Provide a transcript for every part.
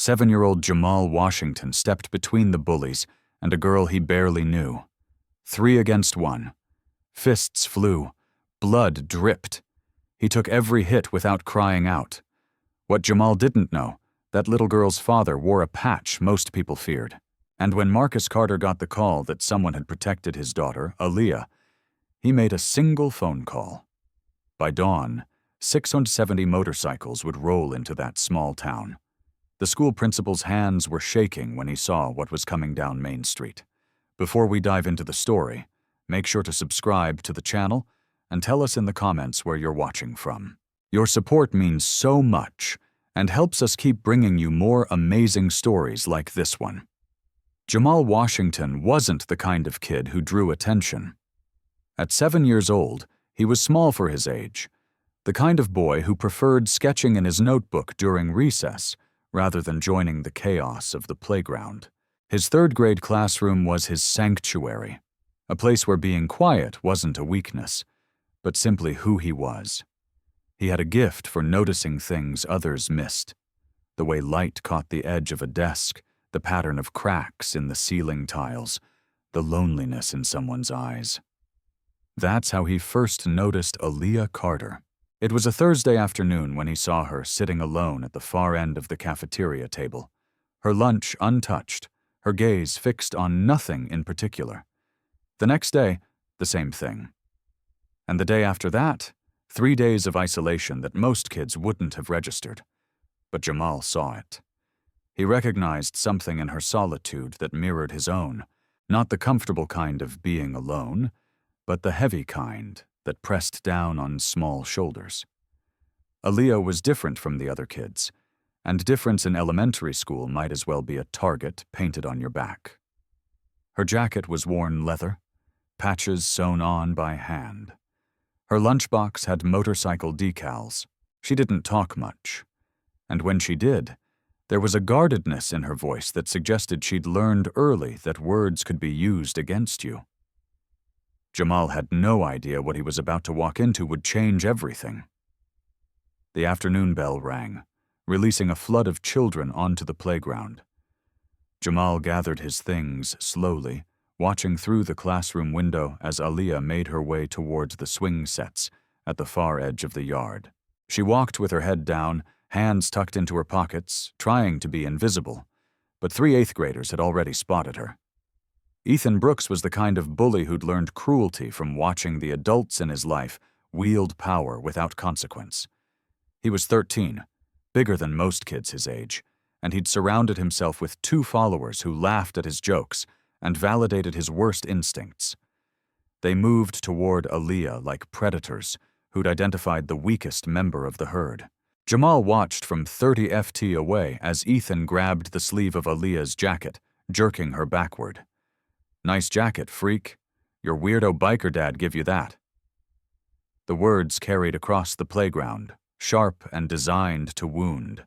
7-year-old Jamal Washington stepped between the bullies and a girl he barely knew. 3 against 1. Fists flew. Blood dripped. He took every hit without crying out. What Jamal didn't know, that little girl's father wore a patch most people feared. And when Marcus Carter got the call that someone had protected his daughter, Aaliyah, he made a single phone call. By dawn, 670 motorcycles would roll into that small town. The school principal's hands were shaking when he saw what was coming down Main Street. Before we dive into the story, make sure to subscribe to the channel and tell us in the comments where you're watching from. Your support means so much and helps us keep bringing you more amazing stories like this one. Jamal Washington wasn't the kind of kid who drew attention. At 7 years old, he was small for his age, the kind of boy who preferred sketching in his notebook during recess rather than joining the chaos of the playground. His third-grade classroom was his sanctuary, a place where being quiet wasn't a weakness, but simply who he was. He had a gift for noticing things others missed, the way light caught the edge of a desk, the pattern of cracks in the ceiling tiles, the loneliness in someone's eyes. That's how he first noticed Aaliyah Carter. It was a Thursday afternoon when he saw her sitting alone at the far end of the cafeteria table, her lunch untouched, her gaze fixed on nothing in particular. The next day, the same thing. And the day after that, 3 days of isolation that most kids wouldn't have registered. But Jamal saw it. He recognized something in her solitude that mirrored his own, not the comfortable kind of being alone, but the heavy kind that pressed down on small shoulders. Aaliyah was different from the other kids, and difference in elementary school might as well be a target painted on your back. Her jacket was worn leather, patches sewn on by hand. Her lunchbox had motorcycle decals. She didn't talk much, and when she did, there was a guardedness in her voice that suggested she'd learned early that words could be used against you. Jamal had no idea what he was about to walk into would change everything. The afternoon bell rang, releasing a flood of children onto the playground. Jamal gathered his things slowly, watching through the classroom window as Aaliyah made her way towards the swing sets at the far edge of the yard. She walked with her head down, hands tucked into her pockets, trying to be invisible, but 3 8th graders had already spotted her. Ethan Brooks was the kind of bully who'd learned cruelty from watching the adults in his life wield power without consequence. He was 13, bigger than most kids his age, and he'd surrounded himself with 2 followers who laughed at his jokes and validated his worst instincts. They moved toward Aaliyah like predators who'd identified the weakest member of the herd. Jamal watched from 30 FT away as Ethan grabbed the sleeve of Aaliyah's jacket, jerking her backward. "Nice jacket, freak. Your weirdo biker dad give you that." The words carried across the playground, sharp and designed to wound.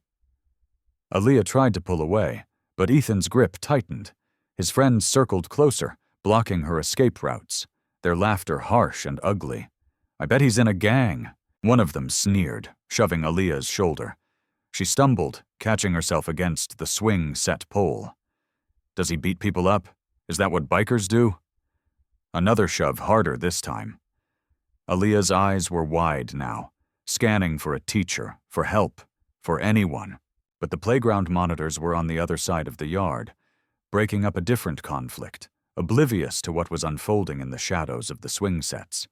Aaliyah tried to pull away, but Ethan's grip tightened. His friends circled closer, blocking her escape routes, their laughter harsh and ugly. "I bet he's in a gang," one of them sneered, shoving Aaliyah's shoulder. She stumbled, catching herself against the swing set pole. "Does he beat people up? Is that what bikers do?" Another shove, harder this time. Aaliyah's eyes were wide now, scanning for a teacher, for help, for anyone. But the playground monitors were on the other side of the yard, breaking up a different conflict, oblivious to what was unfolding in the shadows of the swing sets.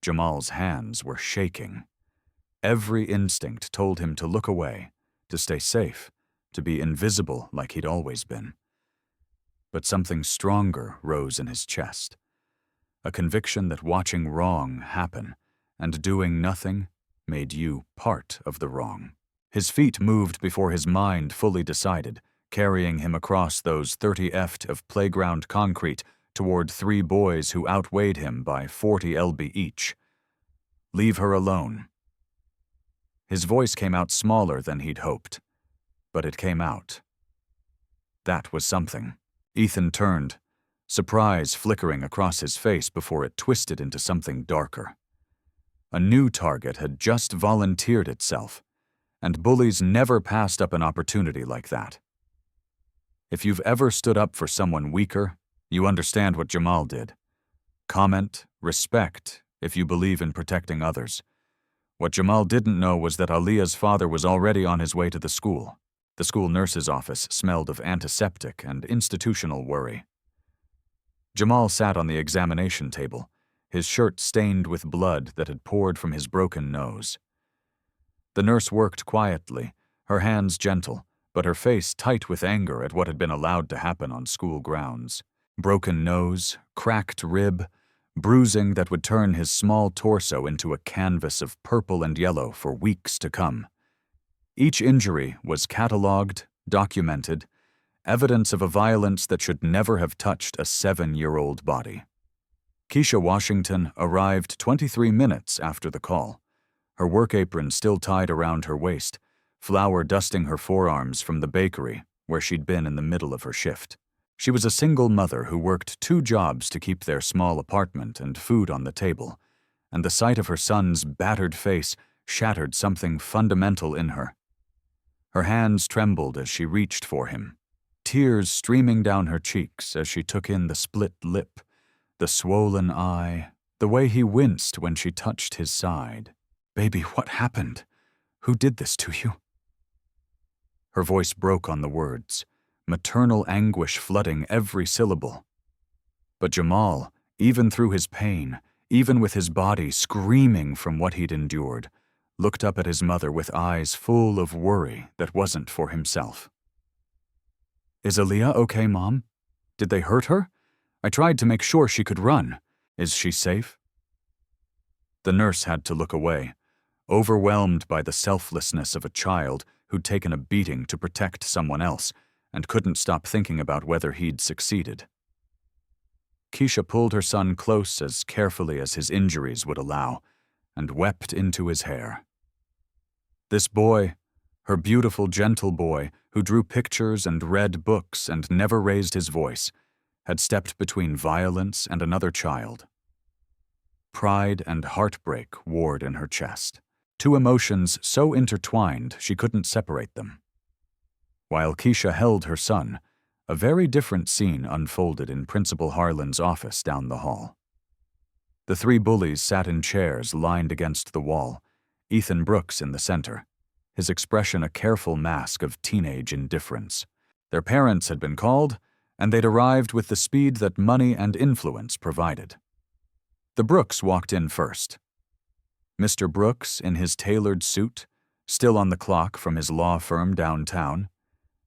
Jamal's hands were shaking. Every instinct told him to look away, to stay safe, to be invisible like he'd always been. But something stronger rose in his chest. A conviction that watching wrong happen and doing nothing made you part of the wrong. His feet moved before his mind fully decided, carrying him across those 30 ft of playground concrete toward 3 boys who outweighed him by 40 lb each. "Leave her alone." His voice came out smaller than he'd hoped, but it came out. That was something. Ethan turned, surprise flickering across his face before it twisted into something darker. A new target had just volunteered itself, and bullies never passed up an opportunity like that. If you've ever stood up for someone weaker, you understand what Jamal did. Comment, respect, if you believe in protecting others. What Jamal didn't know was that Aliyah's father was already on his way to the school. The school nurse's office smelled of antiseptic and institutional worry. Jamal sat on the examination table, his shirt stained with blood that had poured from his broken nose. The nurse worked quietly, her hands gentle, but her face tight with anger at what had been allowed to happen on school grounds. Broken nose, cracked rib, bruising that would turn his small torso into a canvas of purple and yellow for weeks to come. Each injury was catalogued, documented, evidence of a violence that should never have touched a 7-year-old body. Keisha Washington arrived 23 minutes after the call, her work apron still tied around her waist, flour dusting her forearms from the bakery where she'd been in the middle of her shift. She was a single mother who worked 2 jobs to keep their small apartment and food on the table, and the sight of her son's battered face shattered something fundamental in her. Her hands trembled as she reached for him, tears streaming down her cheeks as she took in the split lip, the swollen eye, the way he winced when she touched his side. "Baby, what happened? Who did this to you?" Her voice broke on the words, maternal anguish flooding every syllable. But Jamal, even through his pain, even with his body screaming from what he'd endured, looked up at his mother with eyes full of worry that wasn't for himself. "Is Aliyah okay, Mom? Did they hurt her? I tried to make sure she could run. Is she safe?" The nurse had to look away, overwhelmed by the selflessness of a child who'd taken a beating to protect someone else and couldn't stop thinking about whether he'd succeeded. Keisha pulled her son close as carefully as his injuries would allow and wept into his hair. This boy, her beautiful, gentle boy who drew pictures and read books and never raised his voice, had stepped between violence and another child. Pride and heartbreak warred in her chest, 2 emotions so intertwined she couldn't separate them. While Keisha held her son, a very different scene unfolded in Principal Harlan's office down the hall. The 3 bullies sat in chairs lined against the wall, Ethan Brooks in the center, his expression a careful mask of teenage indifference. Their parents had been called, and they'd arrived with the speed that money and influence provided. The Brooks walked in first. Mr. Brooks, in his tailored suit, still on the clock from his law firm downtown.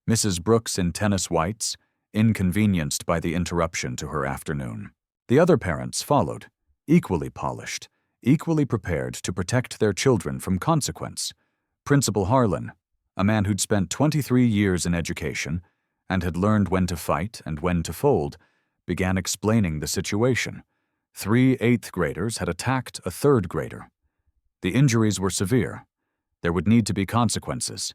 Mrs. Brooks in tennis whites, inconvenienced by the interruption to her afternoon. The other parents followed, equally polished, equally prepared to protect their children from consequence. Principal Harlan, a man who'd spent 23 years in education and had learned when to fight and when to fold, began explaining the situation. 3 8th graders had attacked a 3rd grader. The injuries were severe. There would need to be consequences.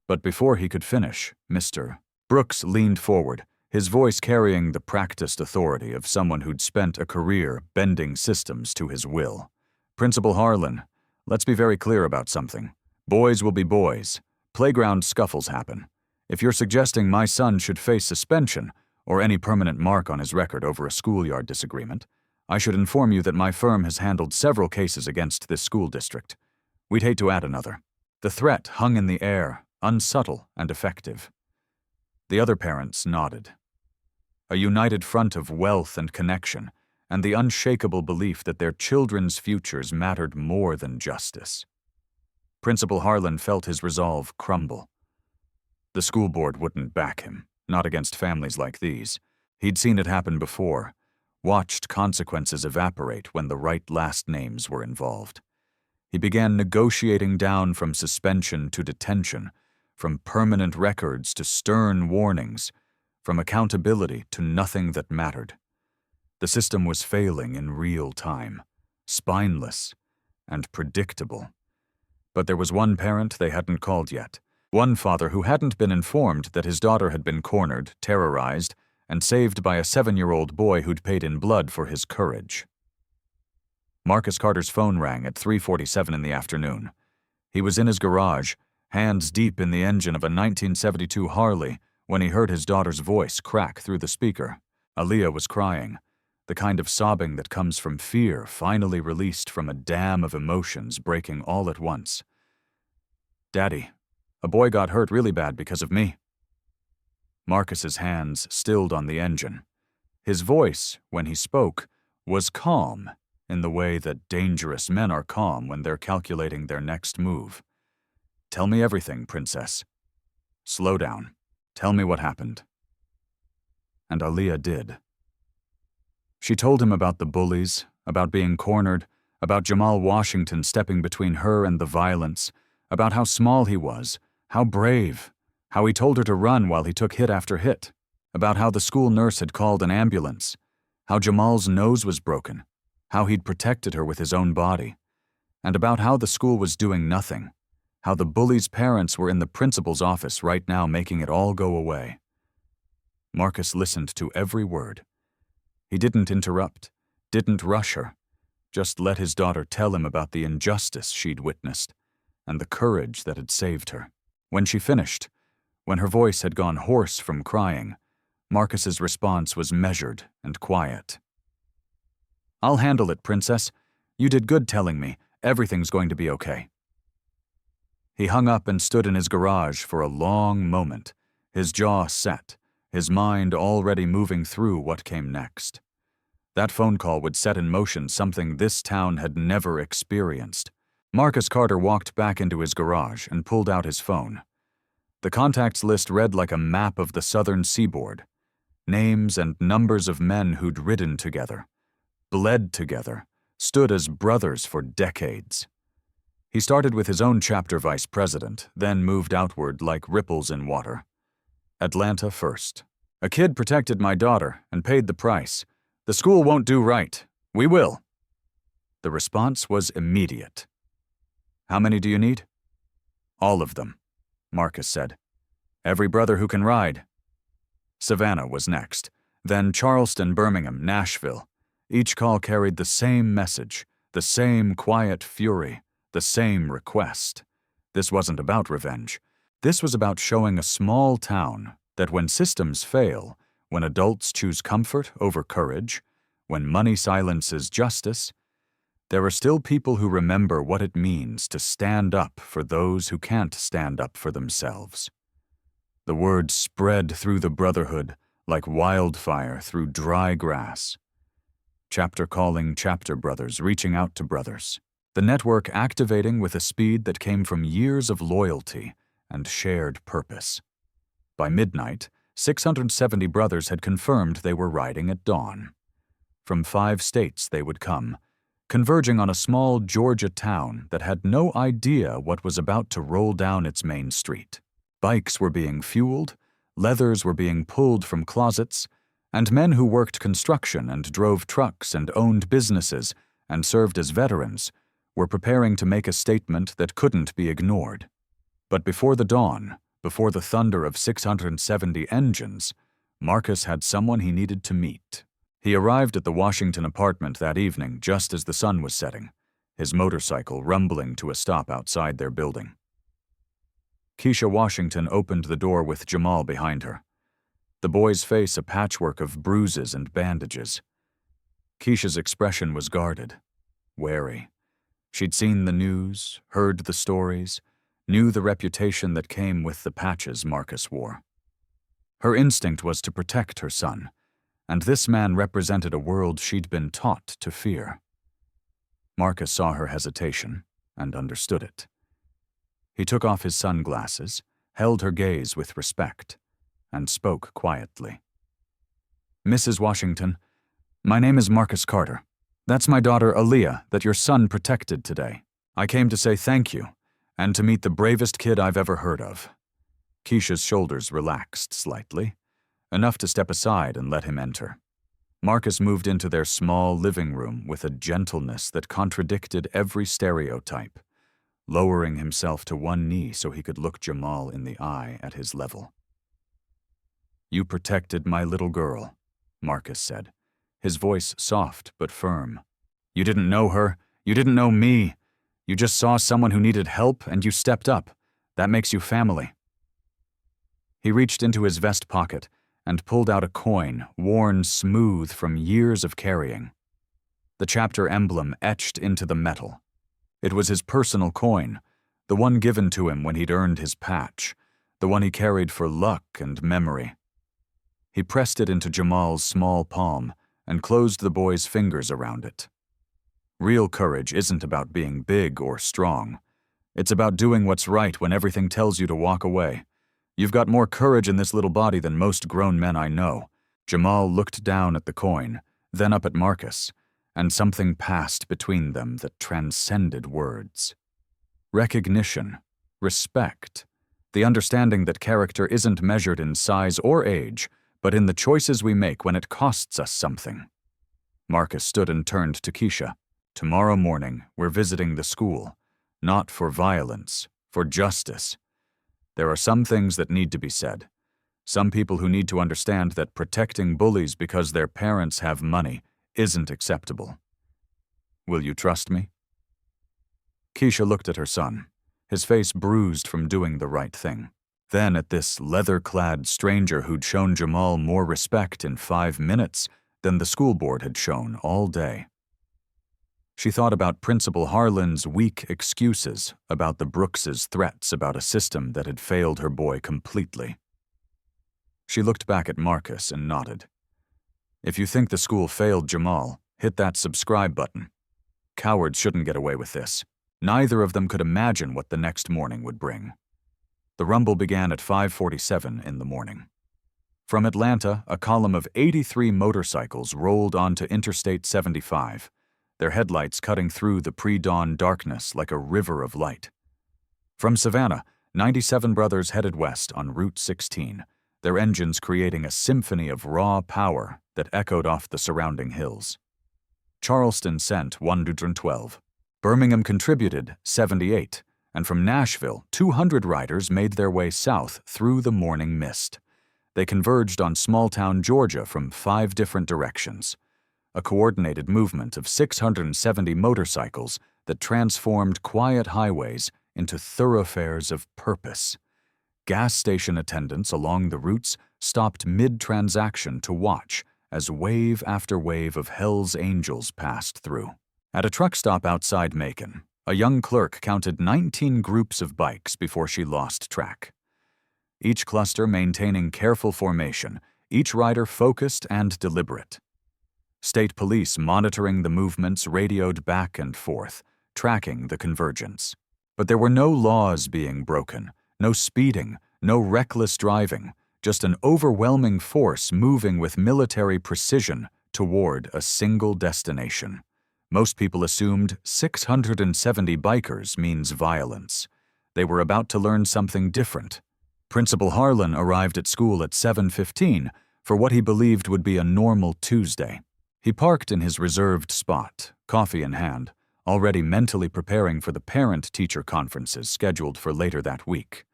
But before he could finish, Mr. Brooks leaned forward, his voice carrying the practiced authority of someone who'd spent a career bending systems to his will. "Principal Harlan, let's be very clear about something. Boys will be boys. Playground scuffles happen. If you're suggesting my son should face suspension or any permanent mark on his record over a schoolyard disagreement, I should inform you that my firm has handled several cases against this school district. We'd hate to add another." The threat hung in the air, unsubtle and effective. The other parents nodded. A united front of wealth and connection, and the unshakable belief that their children's futures mattered more than justice. Principal Harlan felt his resolve crumble. The school board wouldn't back him, not against families like these. He'd seen it happen before, watched consequences evaporate when the right last names were involved. He began negotiating down from suspension to detention, from permanent records to stern warnings, from accountability to nothing that mattered. The system was failing in real time, spineless and predictable. But there was one parent they hadn't called yet, one father who hadn't been informed that his daughter had been cornered, terrorized, and saved by a 7-year-old boy who'd paid in blood for his courage. Marcus Carter's phone rang at 3:47 in the afternoon. He was in his garage, hands deep in the engine of a 1972 Harley, when he heard his daughter's voice crack through the speaker. Aaliyah was crying, the kind of sobbing that comes from fear finally released from a dam of emotions breaking all at once. "Daddy, a boy got hurt really bad because of me." Marcus's hands stilled on the engine. His voice, when he spoke, was calm in the way that dangerous men are calm when they're calculating their next move. "Tell me everything, Princess. Slow down. Tell me what happened." And Aaliyah did. She told him about the bullies, about being cornered, about Jamal Washington stepping between her and the violence, about how small he was, how brave, how he told her to run while he took hit after hit, about how the school nurse had called an ambulance, how Jamal's nose was broken, how he'd protected her with his own body, and about how the school was doing nothing, how the bullies' parents were in the principal's office right now making it all go away. Marcus listened to every word. He didn't interrupt, didn't rush her, just let his daughter tell him about the injustice she'd witnessed and the courage that had saved her. When she finished, when her voice had gone hoarse from crying, Marcus's response was measured and quiet. "I'll handle it, Princess. You did good telling me. Everything's going to be okay." He hung up and stood in his garage for a long moment, his jaw set, his mind already moving through what came next. That phone call would set in motion something this town had never experienced. Marcus Carter walked back into his garage and pulled out his phone. The contacts list read like a map of the southern seaboard. Names and numbers of men who'd ridden together, bled together, stood as brothers for decades. He started with his own chapter vice president, then moved outward like ripples in water. Atlanta first. "A kid protected my daughter and paid the price. The school won't do right. We will." The response was immediate. "How many do you need?" "All of them," Marcus said. "Every brother who can ride." Savannah was next, then Charleston, Birmingham, Nashville. Each call carried the same message, the same quiet fury, the same request. This wasn't about revenge. This was about showing a small town that when systems fail, when adults choose comfort over courage, when money silences justice, there are still people who remember what it means to stand up for those who can't stand up for themselves. The word spread through the brotherhood like wildfire through dry grass. Chapter calling chapter brothers, reaching out to brothers. The network activating with a speed that came from years of loyalty and shared purpose. By midnight, 670 brothers had confirmed they were riding at dawn. From 5 states they would come, converging on a small Georgia town that had no idea what was about to roll down its main street. Bikes were being fueled, leathers were being pulled from closets, and men who worked construction and drove trucks and owned businesses and served as veterans were preparing to make a statement that couldn't be ignored. But before the dawn, before the thunder of 670 engines, Marcus had someone he needed to meet. He arrived at the Washington apartment that evening just as the sun was setting, his motorcycle rumbling to a stop outside their building. Keisha Washington opened the door with Jamal behind her, the boy's face a patchwork of bruises and bandages. Keisha's expression was guarded, wary. She'd seen the news, heard the stories, knew the reputation that came with the patches Marcus wore. Her instinct was to protect her son, and this man represented a world she'd been taught to fear. Marcus saw her hesitation and understood it. He took off his sunglasses, held her gaze with respect, and spoke quietly. "Mrs. Washington, my name is Marcus Carter. That's my daughter Aaliyah that your son protected today. I came to say thank you, and to meet the bravest kid I've ever heard of." Keisha's shoulders relaxed slightly, enough to step aside and let him enter. Marcus moved into their small living room with a gentleness that contradicted every stereotype, lowering himself to one knee so he could look Jamal in the eye at his level. "You protected my little girl," Marcus said, his voice soft but firm. "You didn't know her, you didn't know me. You just saw someone who needed help and you stepped up. That makes you family." He reached into his vest pocket and pulled out a coin worn smooth from years of carrying. The chapter emblem etched into the metal. It was his personal coin, the one given to him when he'd earned his patch, the one he carried for luck and memory. He pressed it into Jamal's small palm and closed the boy's fingers around it. Real courage isn't about being big or strong. It's about doing what's right when everything tells you to walk away. You've got more courage in this little body than most grown men I know. Jamal looked down at the coin, then up at Marcus, and something passed between them that transcended words. Recognition, respect, the understanding that character isn't measured in size or age, but in the choices we make when it costs us something. Marcus stood and turned to Keisha. Tomorrow morning, we're visiting the school. Not for violence, for justice. There are some things that need to be said. Some people who need to understand that protecting bullies because their parents have money isn't acceptable. Will you trust me? Keisha looked at her son, his face bruised from doing the right thing. Then at this leather-clad stranger who'd shown Jamal more respect in 5 minutes than the school board had shown all day. She thought about Principal Harlan's weak excuses, about the Brookses' threats about a system that had failed her boy completely. She looked back at Marcus and nodded. If you think the school failed Jamal, hit that subscribe button. Cowards shouldn't get away with this. Neither of them could imagine what the next morning would bring. The rumble began at 5:47 in the morning. From Atlanta, a column of 83 motorcycles rolled onto Interstate 75, their headlights cutting through the pre-dawn darkness like a river of light. From Savannah, 97 brothers headed west on Route 16, their engines creating a symphony of raw power that echoed off the surrounding hills. Charleston sent 112. Birmingham contributed 78, and from Nashville, 200 riders made their way south through the morning mist. They converged on small-town Georgia from 5 different directions. A coordinated movement of 670 motorcycles that transformed quiet highways into thoroughfares of purpose. Gas station attendants along the routes stopped mid-transaction to watch as wave after wave of Hell's Angels passed through. At a truck stop outside Macon, a young clerk counted 19 groups of bikes before she lost track. Each cluster maintaining careful formation, each rider focused and deliberate. State police monitoring the movements radioed back and forth, tracking the convergence. But there were no laws being broken, no speeding, no reckless driving, just an overwhelming force moving with military precision toward a single destination. Most people assumed 670 bikers means violence. They were about to learn something different. Principal Harlan arrived at school at 7:15 for what he believed would be a normal Tuesday. He parked in his reserved spot, coffee in hand, already mentally preparing for the parent-teacher conferences scheduled for later that week.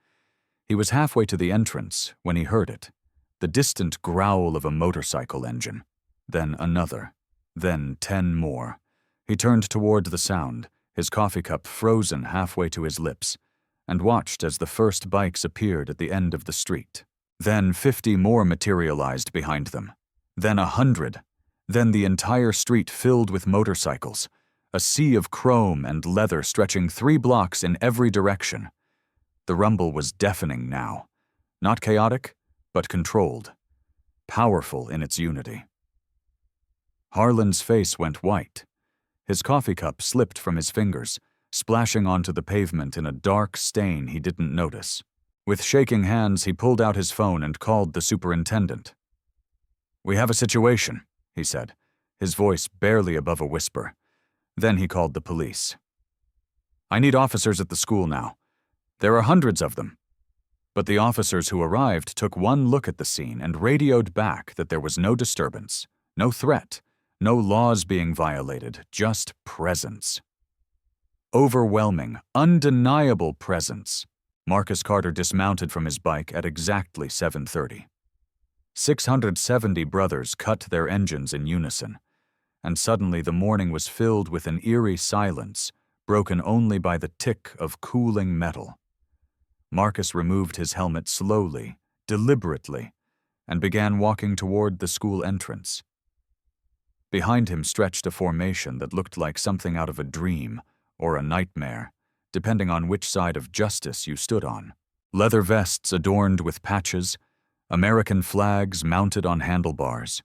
He was halfway to the entrance when he heard it, the distant growl of a motorcycle engine, then another, then 10 more. He turned toward the sound, his coffee cup frozen halfway to his lips, and watched as the first bikes appeared at the end of the street. Then 50 more materialized behind them, then 100, then the entire street filled with motorcycles, a sea of chrome and leather stretching 3 blocks in every direction. The rumble was deafening now, not chaotic, but controlled, powerful in its unity. Harlan's face went white. His coffee cup slipped from his fingers, splashing onto the pavement in a dark stain he didn't notice. With shaking hands, he pulled out his phone and called the superintendent. "We have a situation," he said, his voice barely above a whisper. Then he called the police. "I need officers at the school now. There are hundreds of them." But the officers who arrived took one look at the scene and radioed back that there was no disturbance, no threat, no laws being violated, just presence. Overwhelming, undeniable presence. Marcus Carter dismounted from his bike at exactly 7:30. 670 brothers cut their engines in unison, and suddenly the morning was filled with an eerie silence, broken only by the tick of cooling metal. Marcus removed his helmet slowly, deliberately, and began walking toward the school entrance. Behind him stretched a formation that looked like something out of a dream or a nightmare, depending on which side of justice you stood on. Leather vests adorned with patches, American flags mounted on handlebars.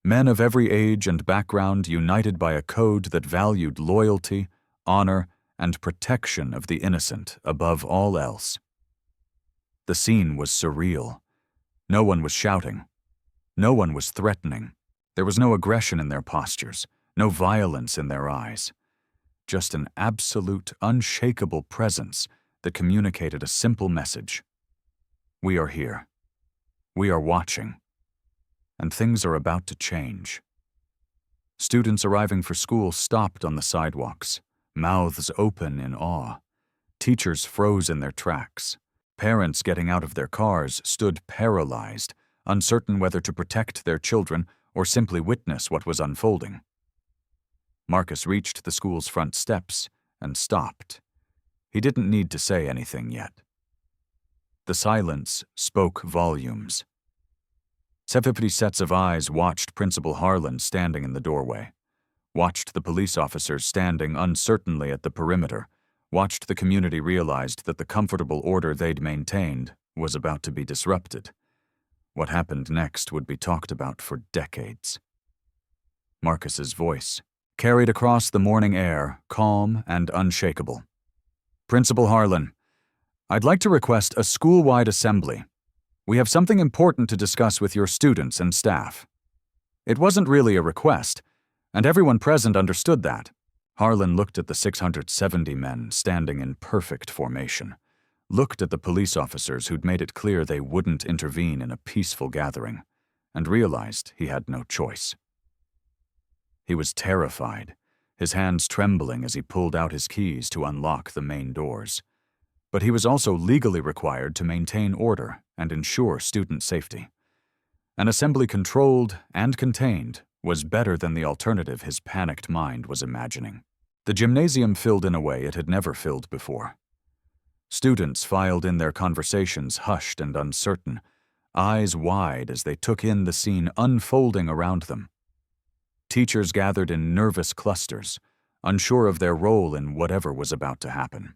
Men of every age and background united by a code that valued loyalty, honor, and protection of the innocent above all else. The scene was surreal. No one was shouting. No one was threatening. There was no aggression in their postures, no violence in their eyes. Just an absolute, unshakable presence that communicated a simple message. We are here. We are watching. And things are about to change. Students arriving for school stopped on the sidewalks, mouths open in awe. Teachers froze in their tracks. Parents getting out of their cars stood paralyzed, uncertain whether to protect their children or simply witness what was unfolding. Marcus reached the school's front steps and stopped. He didn't need to say anything yet. The silence spoke volumes. 70 sets of eyes watched Principal Harlan standing in the doorway, watched the police officers standing uncertainly at the perimeter, watched the community realize that the comfortable order they'd maintained was about to be disrupted. What happened next would be talked about for decades. Marcus's voice, carried across the morning air, calm and unshakable. Principal Harlan, I'd like to request a school-wide assembly. We have something important to discuss with your students and staff. It wasn't really a request, and everyone present understood that. Harlan looked at the 670 men standing in perfect formation, looked at the police officers who'd made it clear they wouldn't intervene in a peaceful gathering, and realized he had no choice. He was terrified, his hands trembling as he pulled out his keys to unlock the main doors. But he was also legally required to maintain order and ensure student safety. An assembly controlled and contained was better than the alternative his panicked mind was imagining. The gymnasium filled in a way it had never filled before. Students filed in their conversations hushed and uncertain, eyes wide as they took in the scene unfolding around them. Teachers gathered in nervous clusters, unsure of their role in whatever was about to happen.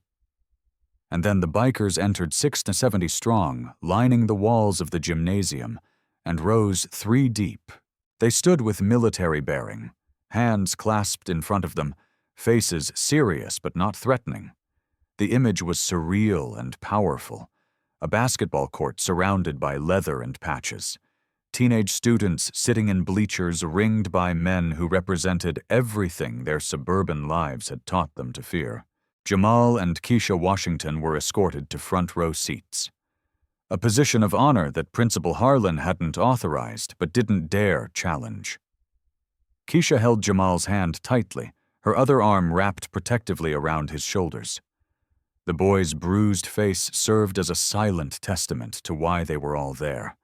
And then the bikers entered 670 strong, lining the walls of the gymnasium, and rose 3 deep. They stood with military bearing, hands clasped in front of them, faces serious but not threatening. The image was surreal and powerful, a basketball court surrounded by leather and patches. Teenage students sitting in bleachers ringed by men who represented everything their suburban lives had taught them to fear. Jamal and Keisha Washington were escorted to front-row seats, a position of honor that Principal Harlan hadn't authorized but didn't dare challenge. Keisha held Jamal's hand tightly, her other arm wrapped protectively around his shoulders. The boy's bruised face served as a silent testament to why they were all there,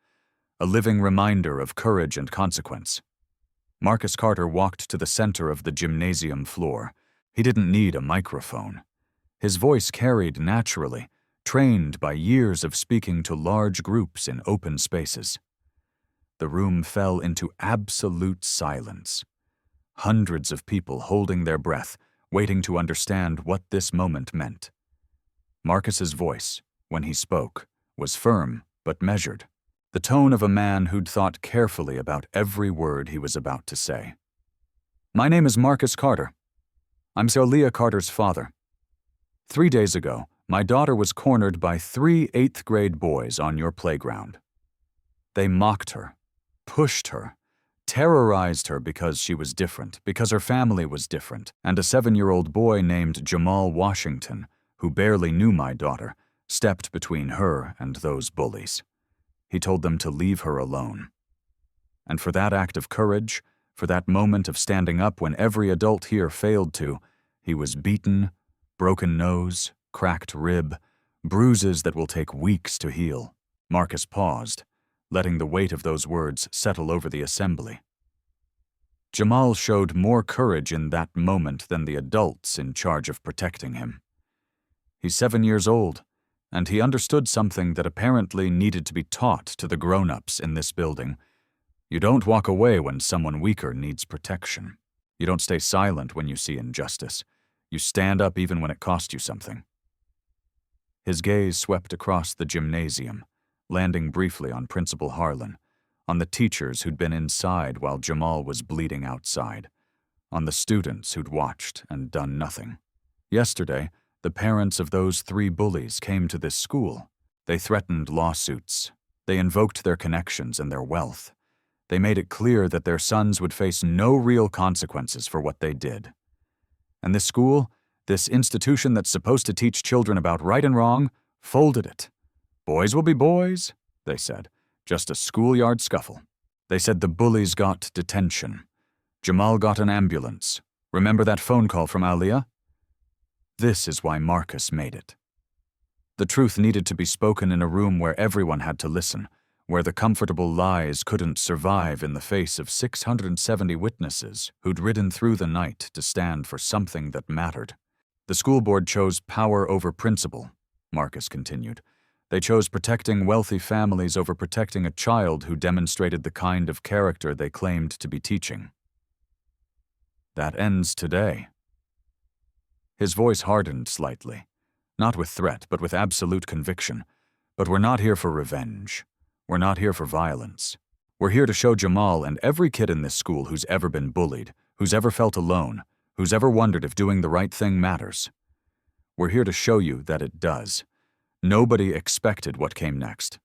a living reminder of courage and consequence. Marcus Carter walked to the center of the gymnasium floor. He didn't need a microphone. His voice carried naturally, trained by years of speaking to large groups in open spaces. The room fell into absolute silence. Hundreds of people holding their breath, waiting to understand what this moment meant. Marcus's voice, when he spoke, was firm but measured, the tone of a man who'd thought carefully about every word he was about to say. My name is Marcus Carter. I'm Leah Carter's father. 3 days ago, my daughter was cornered by 3 8th-grade boys on your playground. They mocked her, pushed her, terrorized her because she was different, because her family was different, and a 7-year-old boy named Jamal Washington, who barely knew my daughter, stepped between her and those bullies. He told them to leave her alone. And for that act of courage, for that moment of standing up when every adult here failed to, he was beaten, broken nose, cracked rib, bruises that will take weeks to heal. Marcus paused, letting the weight of those words settle over the assembly. Jamal showed more courage in that moment than the adults in charge of protecting him. He's 7 years old, and he understood something that apparently needed to be taught to the grown-ups in this building. You don't walk away when someone weaker needs protection. You don't stay silent when you see injustice. You stand up even when it costs you something. His gaze swept across the gymnasium, landing briefly on Principal Harlan, on the teachers who'd been inside while Jamal was bleeding outside, on the students who'd watched and done nothing. Yesterday, the parents of those 3 bullies came to this school. They threatened lawsuits. They invoked their connections and their wealth. They made it clear that their sons would face no real consequences for what they did. And this school, this institution that's supposed to teach children about right and wrong, folded it. Boys will be boys, they said. Just a schoolyard scuffle. They said the bullies got detention. Jamal got an ambulance. Remember that phone call from Aliyah? This is why Marcus made it. The truth needed to be spoken in a room where everyone had to listen, where the comfortable lies couldn't survive in the face of 670 witnesses who'd ridden through the night to stand for something that mattered. The school board chose power over principle, Marcus continued. They chose protecting wealthy families over protecting a child who demonstrated the kind of character they claimed to be teaching. That ends today. His voice hardened slightly, not with threat, but with absolute conviction. But we're not here for revenge. We're not here for violence. We're here to show Jamal and every kid in this school who's ever been bullied, who's ever felt alone, who's ever wondered if doing the right thing matters. We're here to show you that it does. Nobody expected what came next.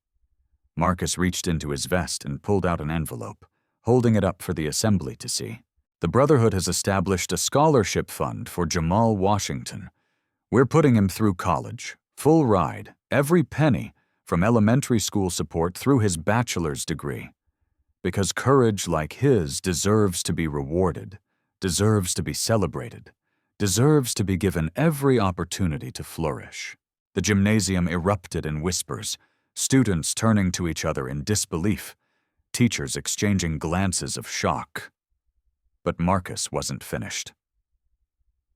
Marcus reached into his vest and pulled out an envelope, holding it up for the assembly to see. The Brotherhood has established a scholarship fund for Jamal Washington. We're putting him through college, full ride, every penny, from elementary school support through his bachelor's degree. Because courage like his deserves to be rewarded, deserves to be celebrated, deserves to be given every opportunity to flourish. The gymnasium erupted in whispers, students turning to each other in disbelief, teachers exchanging glances of shock. But Marcus wasn't finished.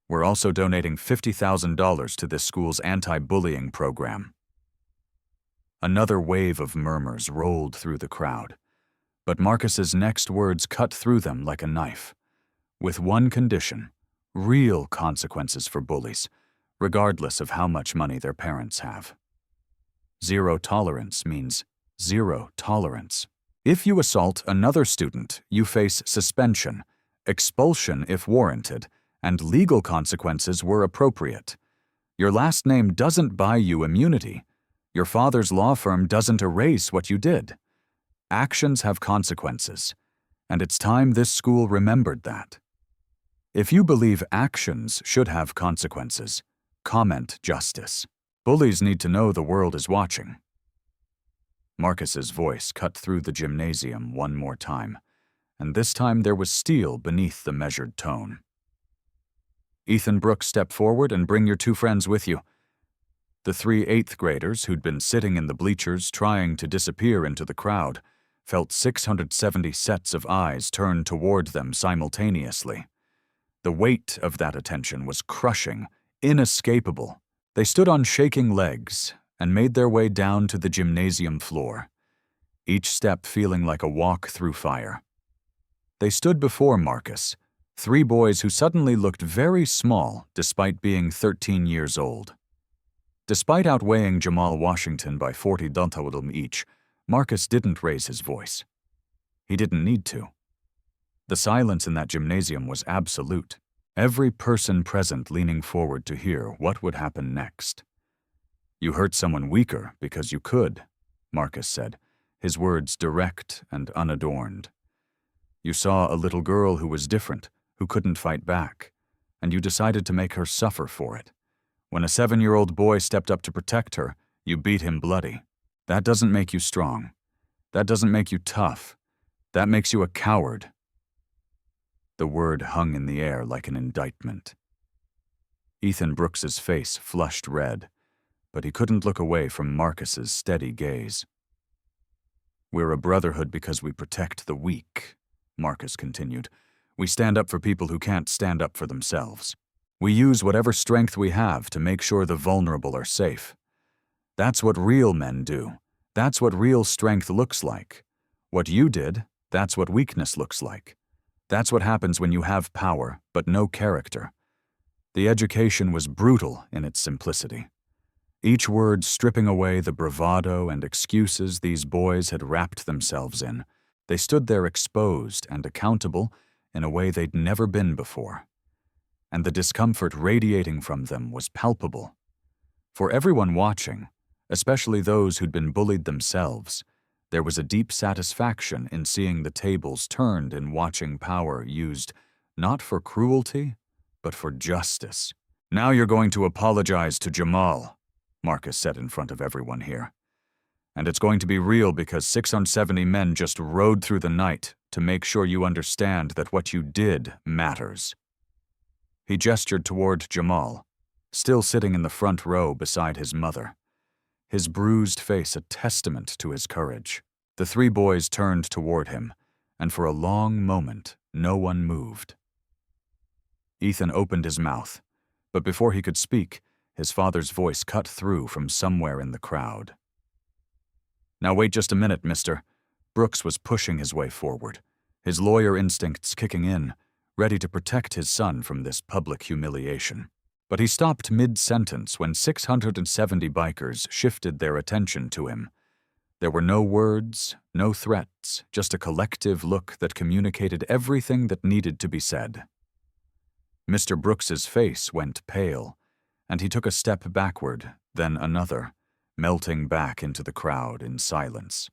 We're also donating $50,000 to this school's anti-bullying program. Another wave of murmurs rolled through the crowd, but Marcus's next words cut through them like a knife. With one condition, real consequences for bullies, regardless of how much money their parents have. Zero tolerance means zero tolerance. If you assault another student, you face suspension, expulsion if warranted, and legal consequences were appropriate. Your last name doesn't buy you immunity. Your father's law firm doesn't erase what you did. Actions have consequences, and it's time this school remembered that. If you believe actions should have consequences, comment justice. Bullies need to know the world is watching. Marcus's voice cut through the gymnasium one more time, and this time there was steel beneath the measured tone. Ethan Brooks, step forward and bring your 2 friends with you. The 3 8th graders who'd been sitting in the bleachers trying to disappear into the crowd felt 670 sets of eyes turn toward them simultaneously. The weight of that attention was crushing, inescapable. They stood on shaking legs and made their way down to the gymnasium floor, each step feeling like a walk through fire. They stood before Marcus, 3 boys who suddenly looked very small despite being 13 years old. Despite outweighing Jamal Washington by 40 dantawudum each, Marcus didn't raise his voice. He didn't need to. The silence in that gymnasium was absolute, every person present leaning forward to hear what would happen next. You hurt someone weaker because you could, Marcus said, his words direct and unadorned. You saw a little girl who was different, who couldn't fight back, and you decided to make her suffer for it. When a 7-year-old boy stepped up to protect her, you beat him bloody. That doesn't make you strong. That doesn't make you tough. That makes you a coward. The word hung in the air like an indictment. Ethan Brooks's face flushed red, but he couldn't look away from Marcus's steady gaze. We're a brotherhood because we protect the weak, Marcus continued. We stand up for people who can't stand up for themselves. We use whatever strength we have to make sure the vulnerable are safe. That's what real men do. That's what real strength looks like. What you did, that's what weakness looks like. That's what happens when you have power, but no character. The education was brutal in its simplicity. Each word stripping away the bravado and excuses these boys had wrapped themselves in. They stood there exposed and accountable in a way they'd never been before. And the discomfort radiating from them was palpable. For everyone watching, especially those who'd been bullied themselves, there was a deep satisfaction in seeing the tables turned and watching power used not for cruelty, but for justice. "Now you're going to apologize to Jamal," Marcus said in front of everyone here. "And it's going to be real because 670 men just rode through the night to make sure you understand that what you did matters." He gestured toward Jamal, still sitting in the front row beside his mother, his bruised face a testament to his courage. The three boys turned toward him, and for a long moment, no one moved. Ethan opened his mouth, but before he could speak, his father's voice cut through from somewhere in the crowd. "Now wait just a minute, mister." Brooks was pushing his way forward, his lawyer instincts kicking in, ready to protect his son from this public humiliation. But he stopped mid-sentence when 670 bikers shifted their attention to him. There were no words, no threats, just a collective look that communicated everything that needed to be said. Mr. Brooks's face went pale, and he took a step backward, then another, melting back into the crowd in silence.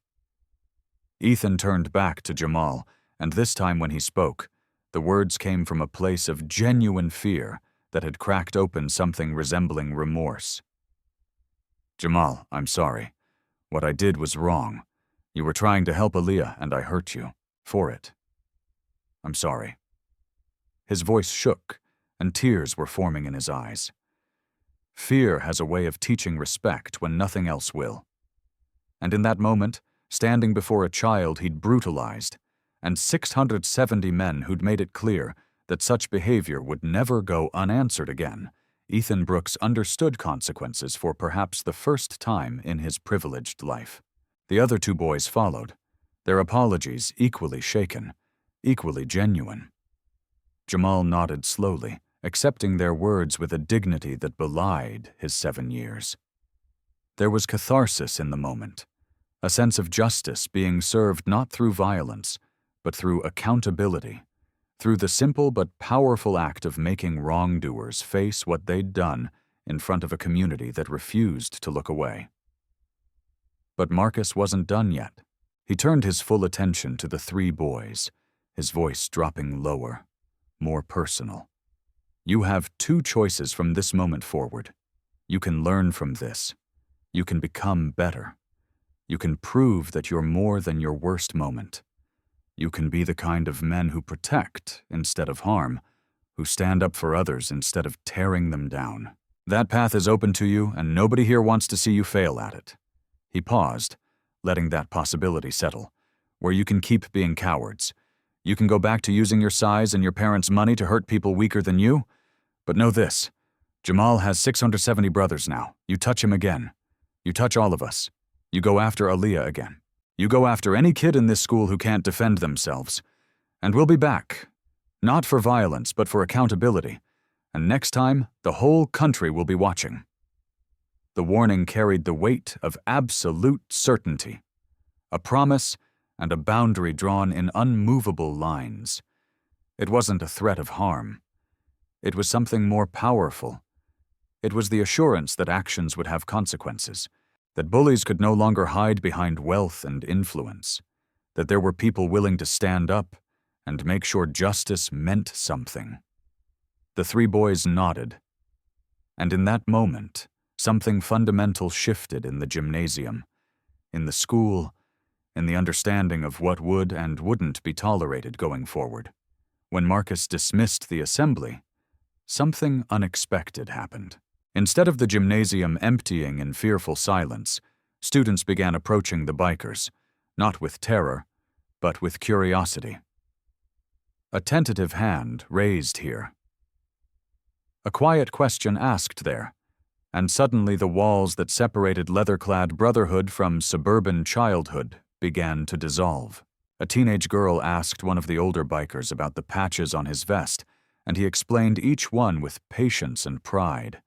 Ethan turned back to Jamal, and this time when he spoke, the words came from a place of genuine fear that had cracked open something resembling remorse. "Jamal, I'm sorry. What I did was wrong. You were trying to help Aaliyah, and I hurt you. For it. I'm sorry." His voice shook, and tears were forming in his eyes. Fear has a way of teaching respect when nothing else will. And in that moment, standing before a child he'd brutalized, and 670 men who'd made it clear that such behavior would never go unanswered again, Ethan Brooks understood consequences for perhaps the first time in his privileged life. The other two boys followed, their apologies equally shaken, equally genuine. Jamal nodded slowly, accepting their words with a dignity that belied his 7 years. There was catharsis in the moment, a sense of justice being served not through violence, but through accountability, through the simple but powerful act of making wrongdoers face what they'd done in front of a community that refused to look away. But Marcus wasn't done yet. He turned his full attention to the three boys, his voice dropping lower, more personal. "You have two choices from this moment forward. You can learn from this. You can become better. You can prove that you're more than your worst moment. You can be the kind of men who protect instead of harm, who stand up for others instead of tearing them down. That path is open to you, and nobody here wants to see you fail at it." He paused, letting that possibility settle, "where you can keep being cowards. You can go back to using your size and your parents' money to hurt people weaker than you. But know this, Jamal has 670 brothers now. You touch him again. You touch all of us. You go after Aaliyah again. You go after any kid in this school who can't defend themselves. And we'll be back. Not for violence, but for accountability. And next time, the whole country will be watching." The warning carried the weight of absolute certainty, a promise and a boundary drawn in unmovable lines. It wasn't a threat of harm. It was something more powerful. It was the assurance that actions would have consequences, that bullies could no longer hide behind wealth and influence, that there were people willing to stand up and make sure justice meant something. The three boys nodded, and in that moment, something fundamental shifted in the gymnasium, in the school, in the understanding of what would and wouldn't be tolerated going forward. When Marcus dismissed the assembly, something unexpected happened. Instead of the gymnasium emptying in fearful silence, students began approaching the bikers, not with terror, but with curiosity. A tentative hand raised here. A quiet question asked there, And suddenly the walls that separated leather-clad brotherhood from suburban childhood began to dissolve. A teenage girl asked one of the older bikers about the patches on his vest, and he explained each one with patience and pride.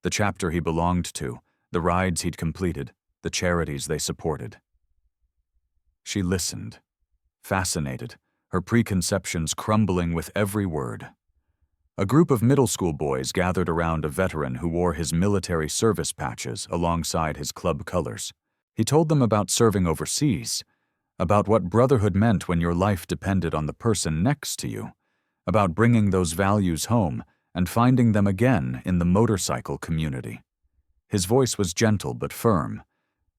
The chapter he belonged to, the rides he'd completed, the charities they supported. She listened, fascinated, her preconceptions crumbling with every word. A group of middle school boys gathered around a veteran who wore his military service patches alongside his club colors. He told them about serving overseas, about what brotherhood meant when your life depended on the person next to you, about bringing those values home and finding them again in the motorcycle community. His voice was gentle but firm,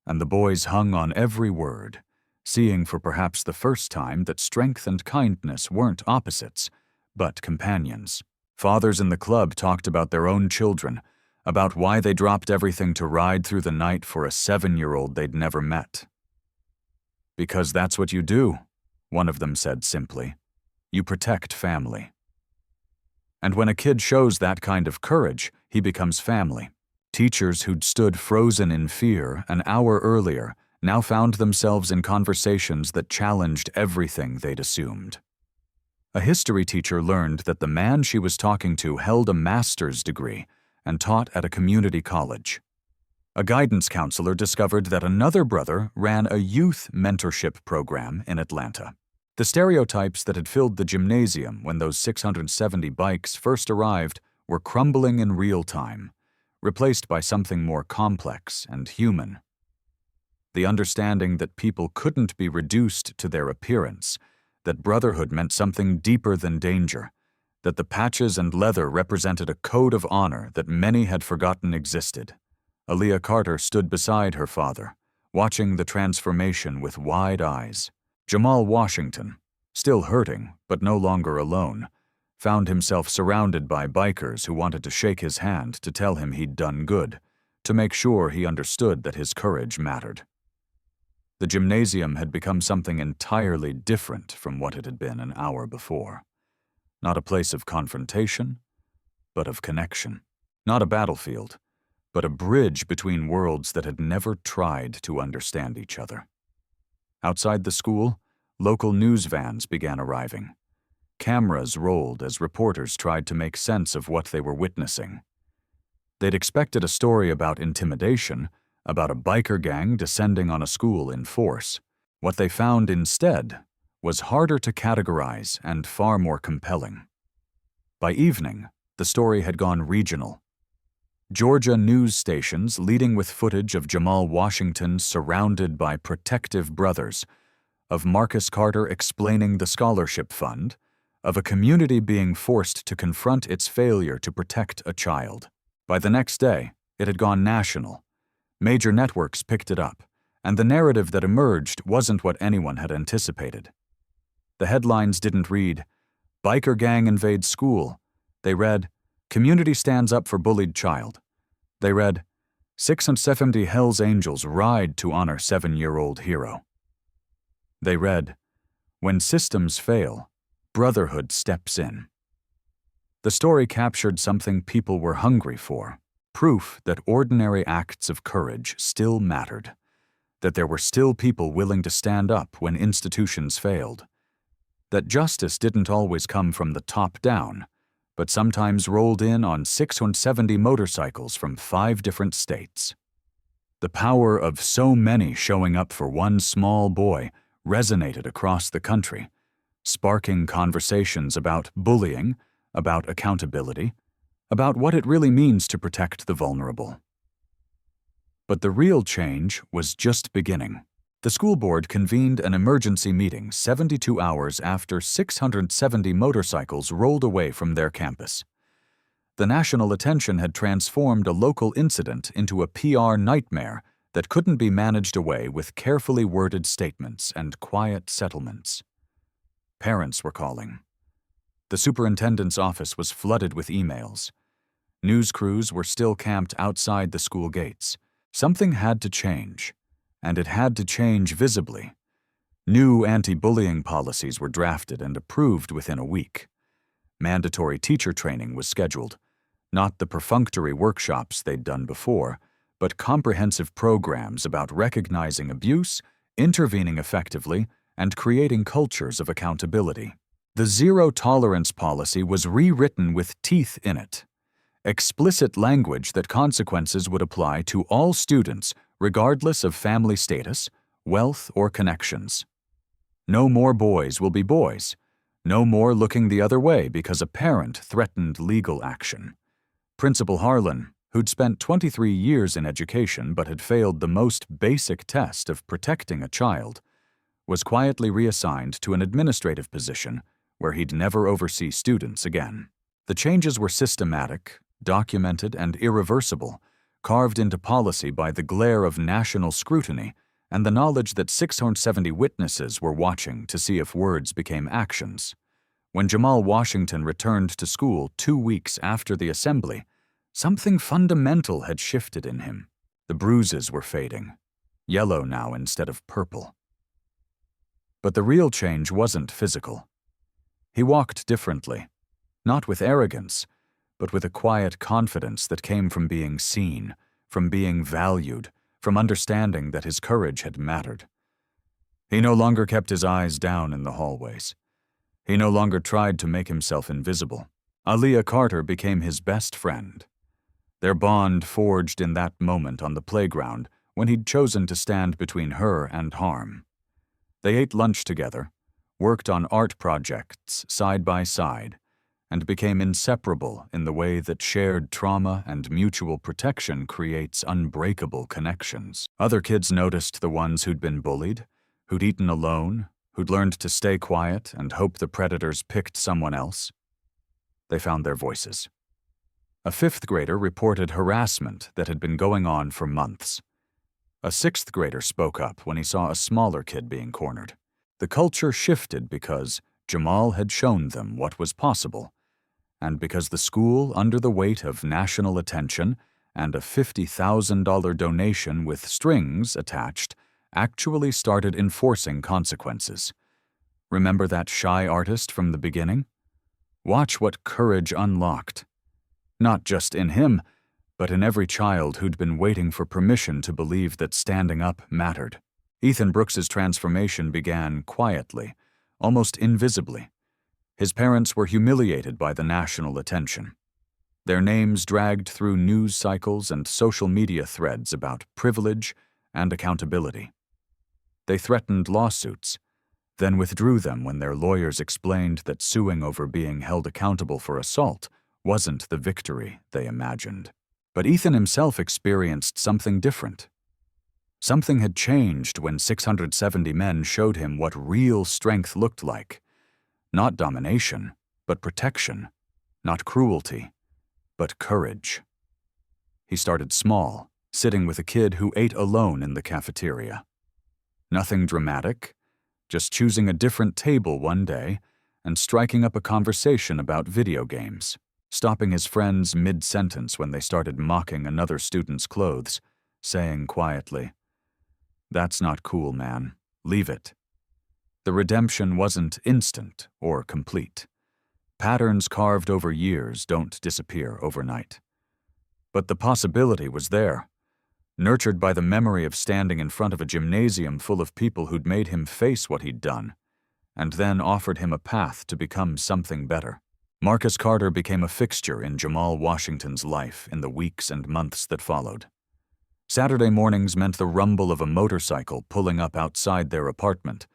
and the boys hung on every word, seeing for perhaps the first time that strength and kindness weren't opposites, but companions. Fathers in the club talked about their own children, about why they dropped everything to ride through the night for a 7-year-old they'd never met. "Because that's what you do," one of them said simply. "You protect family." And when a kid shows that kind of courage, he becomes family. Teachers who'd stood frozen in fear an hour earlier now found themselves in conversations that challenged everything they'd assumed. A history teacher learned that the man she was talking to held a master's degree and taught at a community college. A guidance counselor discovered that another brother ran a youth mentorship program in Atlanta. The stereotypes that had filled the gymnasium when those 670 bikes first arrived were crumbling in real time, replaced by something more complex and human. The understanding that people couldn't be reduced to their appearance, that brotherhood meant something deeper than danger, that the patches and leather represented a code of honor that many had forgotten existed. Aaliyah Carter stood beside her father, watching the transformation with wide eyes. Jamal Washington, still hurting but no longer alone, found himself surrounded by bikers who wanted to shake his hand to tell him he'd done good, to make sure he understood that his courage mattered. The gymnasium had become something entirely different from what it had been an hour before. Not a place of confrontation, but of connection. Not a battlefield, but a bridge between worlds that had never tried to understand each other. Outside the school, local news vans began arriving. Cameras rolled as reporters tried to make sense of what they were witnessing. They'd expected a story about intimidation, about a biker gang descending on a school in force. What they found instead was harder to categorize and far more compelling. By evening, the story had gone regional. Georgia news stations leading with footage of Jamal Washington surrounded by protective brothers, of Marcus Carter explaining the scholarship fund, of a community being forced to confront its failure to protect a child. By the next day, it had gone national. Major networks picked it up, and the narrative that emerged wasn't what anyone had anticipated. The headlines didn't read, "Biker gang invades school." They read, "Community stands up for bullied child." They read, "670 Hells Angels ride to honor 7-year-old hero." They read, "When systems fail, brotherhood steps in." The story captured something people were hungry for, proof that ordinary acts of courage still mattered, that there were still people willing to stand up when institutions failed, that justice didn't always come from the top down, but sometimes rolled in on 670 motorcycles from 5 different states. The power of so many showing up for one small boy resonated across the country, sparking conversations about bullying, about accountability, about what it really means to protect the vulnerable. But the real change was just beginning. The school board convened an emergency meeting 72 hours after 670 motorcycles rolled away from their campus. The national attention had transformed a local incident into a PR nightmare that couldn't be managed away with carefully worded statements and quiet settlements. Parents were calling. The superintendent's office was flooded with emails. News crews were still camped outside the school gates. Something had to change, and it had to change visibly. New anti-bullying policies were drafted and approved within a week. Mandatory teacher training was scheduled. Not the perfunctory workshops they'd done before, but comprehensive programs about recognizing abuse, intervening effectively, and creating cultures of accountability. The zero-tolerance policy was rewritten with teeth in it. Explicit language that consequences would apply to all students, regardless of family status, wealth, or connections. No more boys will be boys. No more looking the other way because a parent threatened legal action. Principal Harlan, who'd spent 23 years in education but had failed the most basic test of protecting a child, was quietly reassigned to an administrative position where he'd never oversee students again. The changes were systematic, documented, and irreversible, carved into policy by the glare of national scrutiny and the knowledge that 670 witnesses were watching to see if words became actions. When Jamal Washington returned to school 2 weeks after the assembly, something fundamental had shifted in him. The bruises were fading, yellow now instead of purple. But the real change wasn't physical. He walked differently, not with arrogance, but with a quiet confidence that came from being seen, from being valued, from understanding that his courage had mattered. He no longer kept his eyes down in the hallways. He no longer tried to make himself invisible. Aaliyah Carter became his best friend. Their bond forged in that moment on the playground when he'd chosen to stand between her and harm. They ate lunch together, worked on art projects side by side, and became inseparable in the way that shared trauma and mutual protection creates unbreakable connections. Other kids noticed the ones who'd been bullied, who'd eaten alone, who'd learned to stay quiet and hope the predators picked someone else. They found their voices. A 5th grader reported harassment that had been going on for months. A 6th grader spoke up when he saw a smaller kid being cornered. The culture shifted because Jamal had shown them what was possible, and because the school, under the weight of national attention and a $50,000 donation with strings attached, actually started enforcing consequences. Remember that shy artist from the beginning? Watch what courage unlocked. Not just in him, but in every child who'd been waiting for permission to believe that standing up mattered. Ethan Brooks's transformation began quietly, almost invisibly. His parents were humiliated by the national attention. Their names dragged through news cycles and social media threads about privilege and accountability. They threatened lawsuits, then withdrew them when their lawyers explained that suing over being held accountable for assault wasn't the victory they imagined. But Ethan himself experienced something different. Something had changed when 670 men showed him what real strength looked like. Not domination, but protection. Not cruelty, but courage. He started small, sitting with a kid who ate alone in the cafeteria. Nothing dramatic, just choosing a different table one day and striking up a conversation about video games, stopping his friends mid-sentence when they started mocking another student's clothes, saying quietly, "That's not cool, man. Leave it." The redemption wasn't instant or complete. Patterns carved over years don't disappear overnight. But the possibility was there, nurtured by the memory of standing in front of a gymnasium full of people who'd made him face what he'd done, and then offered him a path to become something better. Marcus Carter became a fixture in Jamal Washington's life in the weeks and months that followed. Saturday mornings meant the rumble of a motorcycle pulling up outside their apartment,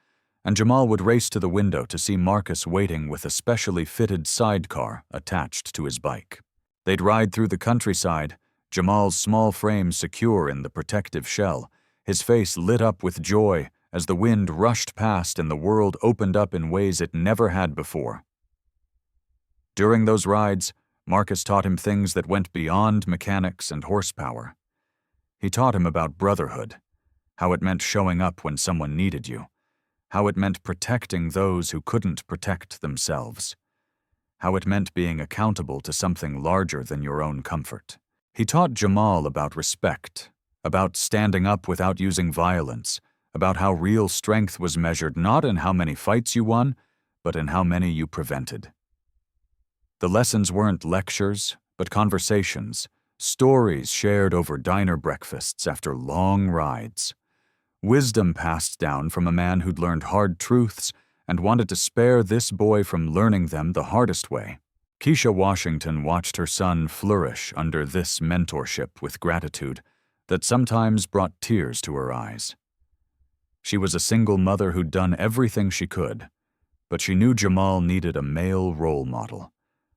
and Jamal would race to the window to see Marcus waiting with a specially fitted sidecar attached to his bike. They'd ride through the countryside, Jamal's small frame secure in the protective shell, his face lit up with joy as the wind rushed past and the world opened up in ways it never had before. During those rides, Marcus taught him things that went beyond mechanics and horsepower. He taught him about brotherhood, how it meant showing up when someone needed you, how it meant protecting those who couldn't protect themselves, how it meant being accountable to something larger than your own comfort. He taught Jamal about respect, about standing up without using violence, about how real strength was measured not in how many fights you won, but in how many you prevented. The lessons weren't lectures, but conversations, stories shared over diner breakfasts after long rides. Wisdom passed down from a man who'd learned hard truths and wanted to spare this boy from learning them the hardest way. Keisha Washington watched her son flourish under this mentorship with gratitude that sometimes brought tears to her eyes. She was a single mother who'd done everything she could, but she knew Jamal needed a male role model,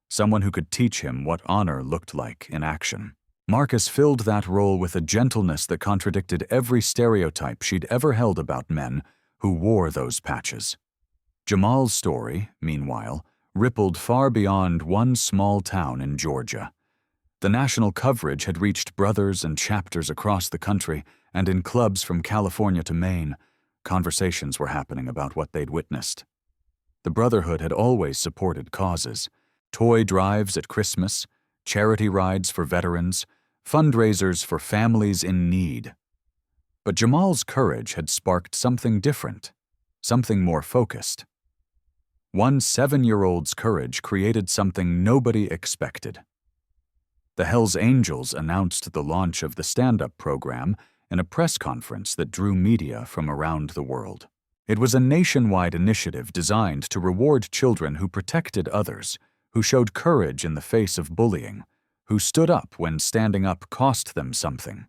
someone who could teach him what honor looked like in action. Marcus filled that role with a gentleness that contradicted every stereotype she'd ever held about men who wore those patches. Jamal's story, meanwhile, rippled far beyond one small town in Georgia. The national coverage had reached brothers and chapters across the country, and in clubs from California to Maine, conversations were happening about what they'd witnessed. The Brotherhood had always supported causes: toy drives at Christmas, charity rides for veterans, fundraisers for families in need. But Jamal's courage had sparked something different, something more focused. One 7-year-old's courage created something nobody expected. The Hells Angels announced the launch of the stand-up program in a press conference that drew media from around the world. It was a nationwide initiative designed to reward children who protected others, who showed courage in the face of bullying, who stood up when standing up cost them something.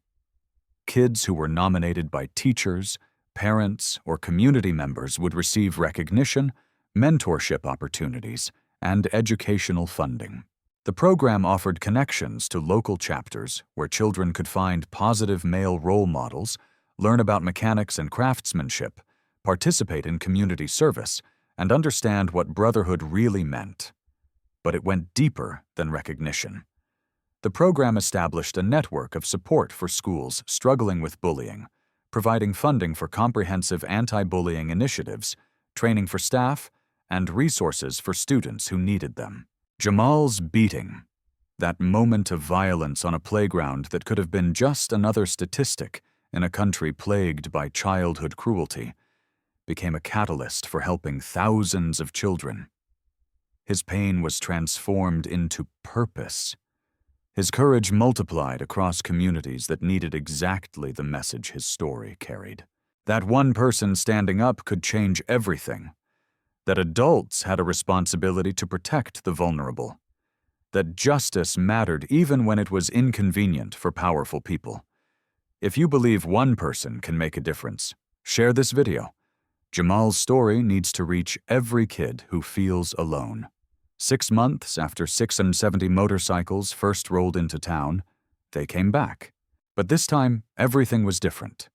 Kids who were nominated by teachers, parents, or community members would receive recognition, mentorship opportunities, and educational funding. The program offered connections to local chapters where children could find positive male role models, learn about mechanics and craftsmanship, participate in community service, and understand what brotherhood really meant. But it went deeper than recognition. The program established a network of support for schools struggling with bullying, providing funding for comprehensive anti-bullying initiatives, training for staff, and resources for students who needed them. Jamal's beating, that moment of violence on a playground that could have been just another statistic in a country plagued by childhood cruelty, became a catalyst for helping thousands of children. His pain was transformed into purpose. His courage multiplied across communities that needed exactly the message his story carried. That one person standing up could change everything. That adults had a responsibility to protect the vulnerable. That justice mattered even when it was inconvenient for powerful people. If you believe one person can make a difference, share this video. Jamal's story needs to reach every kid who feels alone. 6 months after 670 motorcycles first rolled into town, they came back. But this time, everything was different.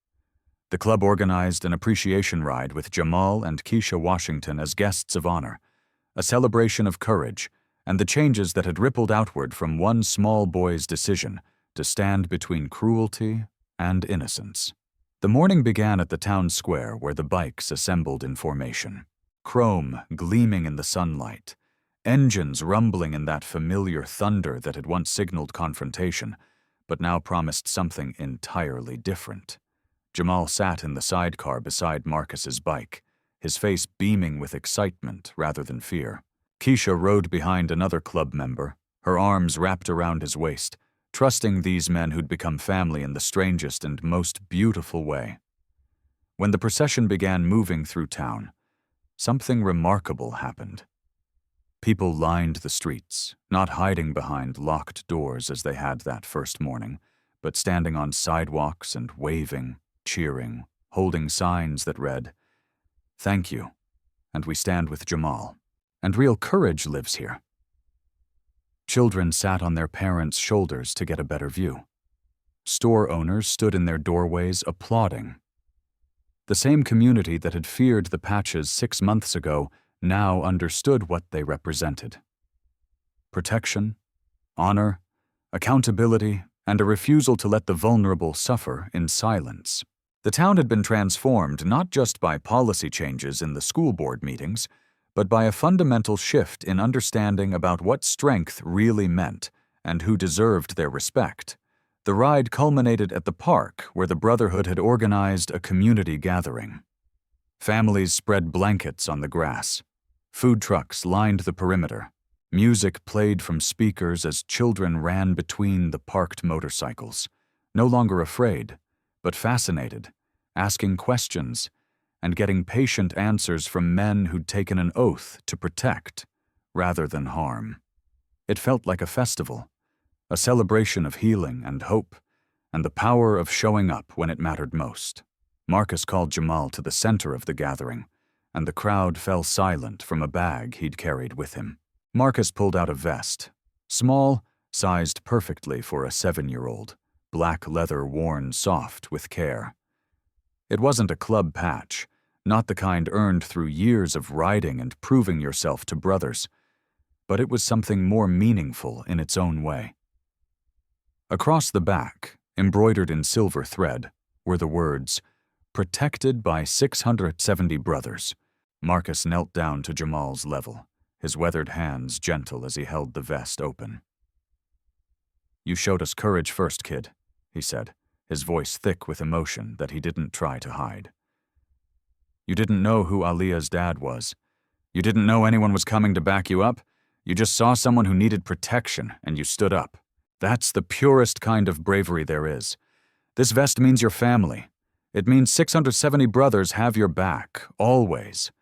The club organized an appreciation ride with Jamal and Keisha Washington as guests of honor, a celebration of courage and the changes that had rippled outward from one small boy's decision to stand between cruelty and innocence. The morning began at the town square where the bikes assembled in formation. Chrome gleaming in the sunlight, engines rumbling in that familiar thunder that had once signaled confrontation, but now promised something entirely different. Jamal sat in the sidecar beside Marcus's bike, his face beaming with excitement rather than fear. Keisha rode behind another club member, her arms wrapped around his waist, trusting these men who'd become family in the strangest and most beautiful way. When the procession began moving through town, something remarkable happened. People lined the streets, not hiding behind locked doors as they had that first morning, but standing on sidewalks and waving, cheering, holding signs that read, "Thank you, and we stand with Jamal, and real courage lives here." Children sat on their parents' shoulders to get a better view. Store owners stood in their doorways applauding. The same community that had feared the patches 6 months ago now understood what they represented. Protection, honor, accountability, and a refusal to let the vulnerable suffer in silence. The town had been transformed not just by policy changes in the school board meetings, but by a fundamental shift in understanding about what strength really meant and who deserved their respect. The ride culminated at the park where the Brotherhood had organized a community gathering. Families spread blankets on the grass. Food trucks lined the perimeter. Music played from speakers as children ran between the parked motorcycles, no longer afraid, but fascinated, asking questions, and getting patient answers from men who'd taken an oath to protect rather than harm. It felt like a festival, a celebration of healing and hope, and the power of showing up when it mattered most. Marcus called Jamal to the center of the gathering, and the crowd fell silent from a bag he'd carried with him. Marcus pulled out a vest, small, sized perfectly for a 7-year-old, black leather worn soft with care. It wasn't a club patch, not the kind earned through years of riding and proving yourself to brothers, but it was something more meaningful in its own way. Across the back, embroidered in silver thread, were the words, "Protected by 670 brothers." Marcus knelt down to Jamal's level, his weathered hands gentle as he held the vest open. "You showed us courage first, kid," he said, his voice thick with emotion that he didn't try to hide. "You didn't know who Aliyah's dad was. You didn't know anyone was coming to back you up. You just saw someone who needed protection, and you stood up. That's the purest kind of bravery there is. This vest means your family. It means 670 brothers have your back, always."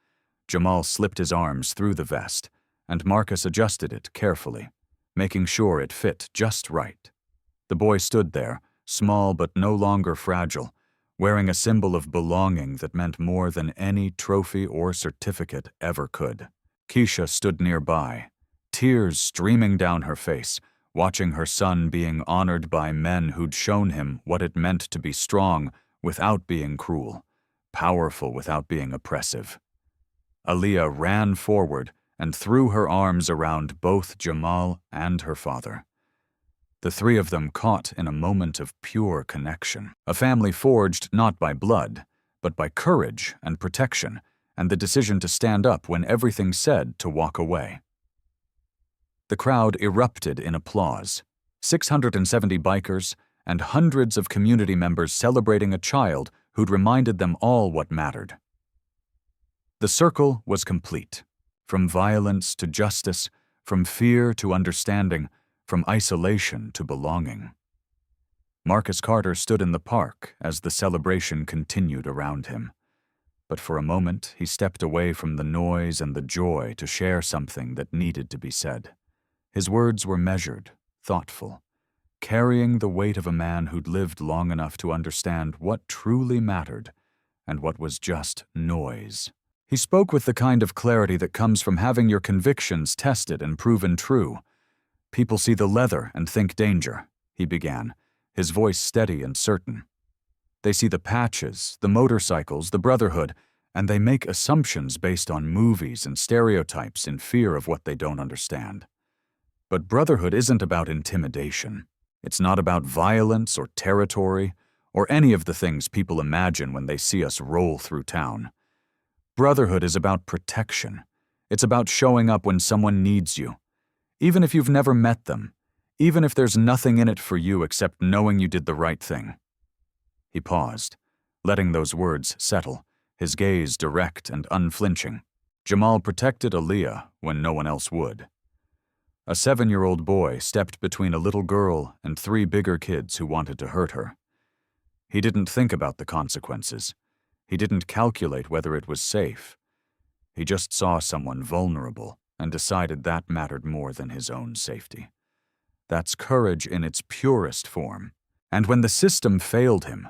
Jamal slipped his arms through the vest, and Marcus adjusted it carefully, making sure it fit just right. The boy stood there, small but no longer fragile, wearing a symbol of belonging that meant more than any trophy or certificate ever could. Keisha stood nearby, tears streaming down her face, watching her son being honored by men who'd shown him what it meant to be strong without being cruel, powerful without being oppressive. Aliyah ran forward and threw her arms around both Jamal and her father. The three of them caught in a moment of pure connection, a family forged not by blood, but by courage and protection, and the decision to stand up when everything said to walk away. The crowd erupted in applause, 670 bikers and hundreds of community members celebrating a child who'd reminded them all what mattered. The circle was complete. From violence to justice, from fear to understanding, from isolation to belonging. Marcus Carter stood in the park as the celebration continued around him. But for a moment, he stepped away from the noise and the joy to share something that needed to be said. His words were measured, thoughtful, carrying the weight of a man who'd lived long enough to understand what truly mattered and what was just noise. He spoke with the kind of clarity that comes from having your convictions tested and proven true. "People see the leather and think danger," he began, his voice steady and certain. "They see the patches, the motorcycles, the brotherhood, and they make assumptions based on movies and stereotypes in fear of what they don't understand. But brotherhood isn't about intimidation. It's not about violence or territory or any of the things people imagine when they see us roll through town. Brotherhood is about protection. It's about showing up when someone needs you, even if you've never met them, even if there's nothing in it for you except knowing you did the right thing." He paused, letting those words settle, his gaze direct and unflinching. Jamal protected Aliyah when no one else would. A 7-year-old boy stepped between a little girl and 3 bigger kids who wanted to hurt her. He didn't think about the consequences. He didn't calculate whether it was safe. He just saw someone vulnerable and decided that mattered more than his own safety. That's courage in its purest form. And when the system failed him,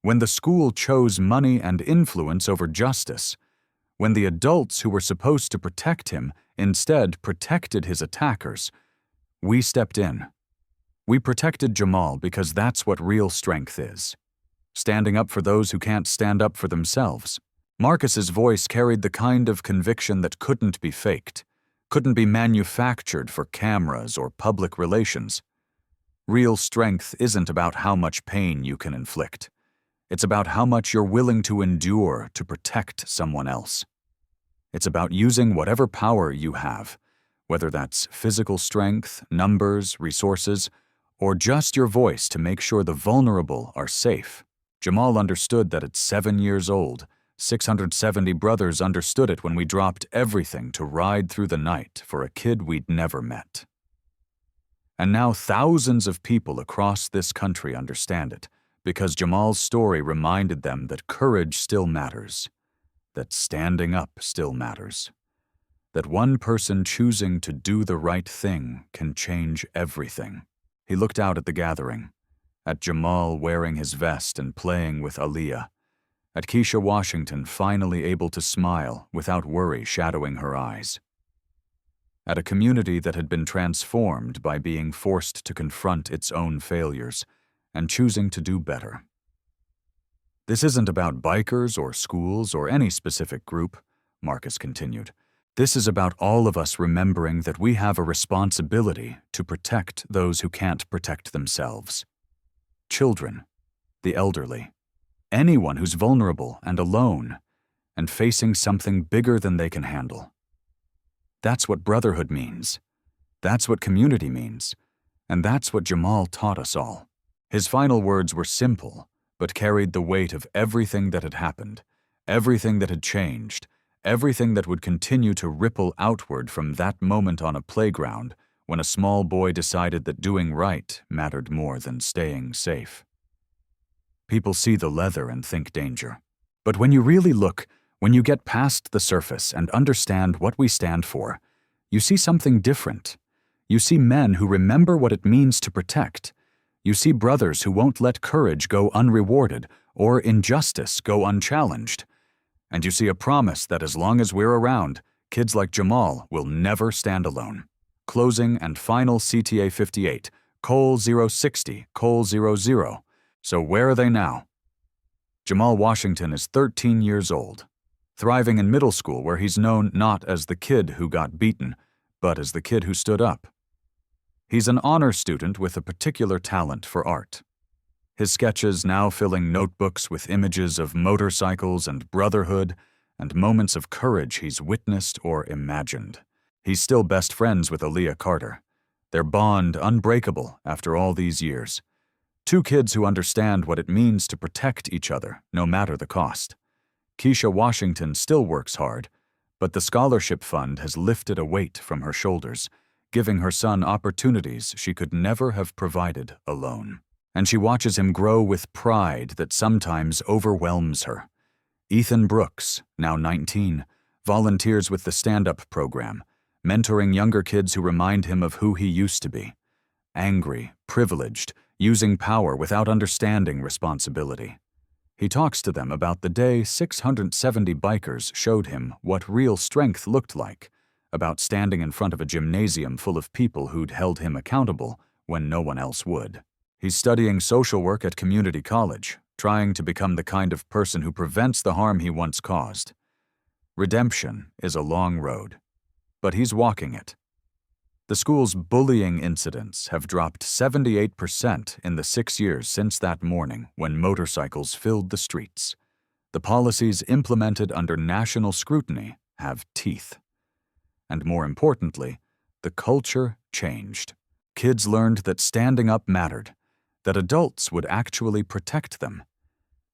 when the school chose money and influence over justice, when the adults who were supposed to protect him instead protected his attackers, we stepped in. We protected Jamal because that's what real strength is. Standing up for those who can't stand up for themselves. Marcus's voice carried the kind of conviction that couldn't be faked, couldn't be manufactured for cameras or public relations. Real strength isn't about how much pain you can inflict. It's about how much you're willing to endure to protect someone else. It's about using whatever power you have, whether that's physical strength, numbers, resources, or just your voice to make sure the vulnerable are safe. Jamal understood that at 7 years old, 670 brothers understood it when we dropped everything to ride through the night for a kid we'd never met. And now thousands of people across this country understand it, because Jamal's story reminded them that courage still matters, that standing up still matters, that one person choosing to do the right thing can change everything. He looked out at the gathering, at Jamal wearing his vest and playing with Aaliyah, at Keisha Washington finally able to smile without worry shadowing her eyes, at a community that had been transformed by being forced to confront its own failures and choosing to do better. This isn't about bikers or schools or any specific group, Marcus continued. This is about all of us remembering that we have a responsibility to protect those who can't protect themselves. Children, the elderly, anyone who's vulnerable and alone and facing something bigger than they can handle. That's what brotherhood means. That's what community means. And that's what Jamal taught us all. His final words were simple, but carried the weight of everything that had happened, everything that had changed, everything that would continue to ripple outward from that moment on a playground when a small boy decided that doing right mattered more than staying safe. People see the leather and think danger. But when you really look, when you get past the surface and understand what we stand for, you see something different. You see men who remember what it means to protect. You see brothers who won't let courage go unrewarded or injustice go unchallenged. And you see a promise that as long as we're around, kids like Jamal will never stand alone. Closing and final CTA 58, Col 060, Col 00. So where are they now? Jamal Washington is 13 years old, thriving in middle school where he's known not as the kid who got beaten, but as the kid who stood up. He's an honor student with a particular talent for art. His sketches now filling notebooks with images of motorcycles and brotherhood and moments of courage he's witnessed or imagined. He's still best friends with Aaliyah Carter, their bond unbreakable after all these years. Two kids who understand what it means to protect each other, no matter the cost. Keisha Washington still works hard, but the scholarship fund has lifted a weight from her shoulders, giving her son opportunities she could never have provided alone. And she watches him grow with pride that sometimes overwhelms her. Ethan Brooks, now 19, volunteers with the stand-up program, mentoring younger kids who remind him of who he used to be. Angry, privileged, using power without understanding responsibility. He talks to them about the day 670 bikers showed him what real strength looked like, about standing in front of a gymnasium full of people who'd held him accountable when no one else would. He's studying social work at community college, trying to become the kind of person who prevents the harm he once caused. Redemption is a long road, but he's walking it. The school's bullying incidents have dropped 78% in the 6 years since that morning when motorcycles filled the streets. The policies implemented under national scrutiny have teeth. And more importantly, the culture changed. Kids learned that standing up mattered, that adults would actually protect them,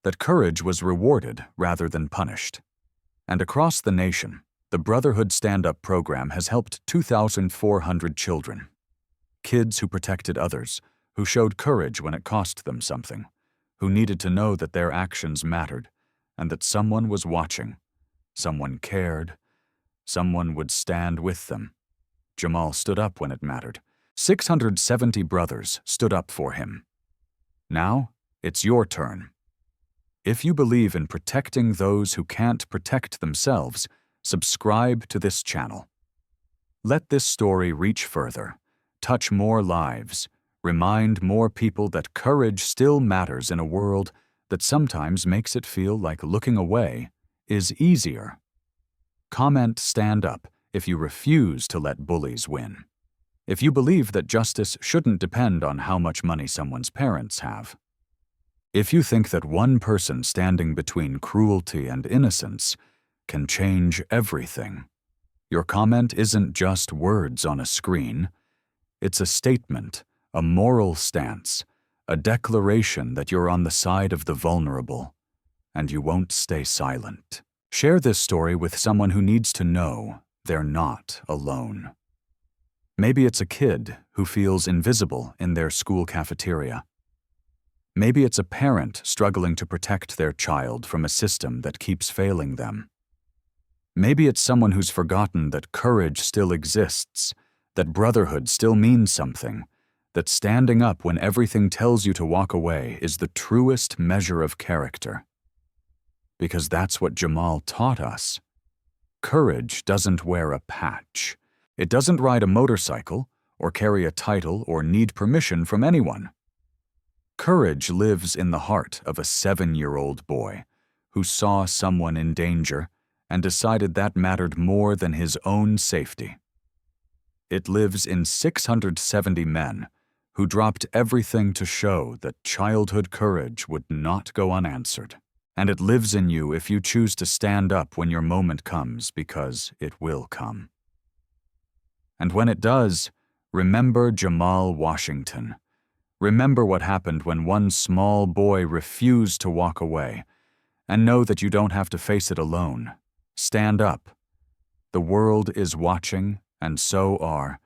that courage was rewarded rather than punished. And across the nation, the Brotherhood Stand-Up program has helped 2,400 children. Kids who protected others, who showed courage when it cost them something, who needed to know that their actions mattered and that someone was watching, someone cared, someone would stand with them. Jamal stood up when it mattered. 670 brothers stood up for him. Now, it's your turn. If you believe in protecting those who can't protect themselves, subscribe to this channel. Let this story reach further, touch more lives, remind more people that courage still matters in a world that sometimes makes it feel like looking away is easier. Comment "Stand Up" if you refuse to let bullies win. If you believe that justice shouldn't depend on how much money someone's parents have. If you think that one person standing between cruelty and innocence can change everything. Your comment isn't just words on a screen. It's a statement, a moral stance, a declaration that you're on the side of the vulnerable, and you won't stay silent. Share this story with someone who needs to know they're not alone. Maybe it's a kid who feels invisible in their school cafeteria. Maybe it's a parent struggling to protect their child from a system that keeps failing them. Maybe it's someone who's forgotten that courage still exists, that brotherhood still means something, that standing up when everything tells you to walk away is the truest measure of character. Because that's what Jamal taught us. Courage doesn't wear a patch. It doesn't ride a motorcycle, or carry a title, or need permission from anyone. Courage lives in the heart of a 7-year-old boy who saw someone in danger and decided that mattered more than his own safety. It lives in 670 men who dropped everything to show that childhood courage would not go unanswered. And it lives in you if you choose to stand up when your moment comes, because it will come. And when it does, remember Jamal Washington. Remember what happened when one small boy refused to walk away, and know that you don't have to face it alone. Stand up. The world is watching, and so are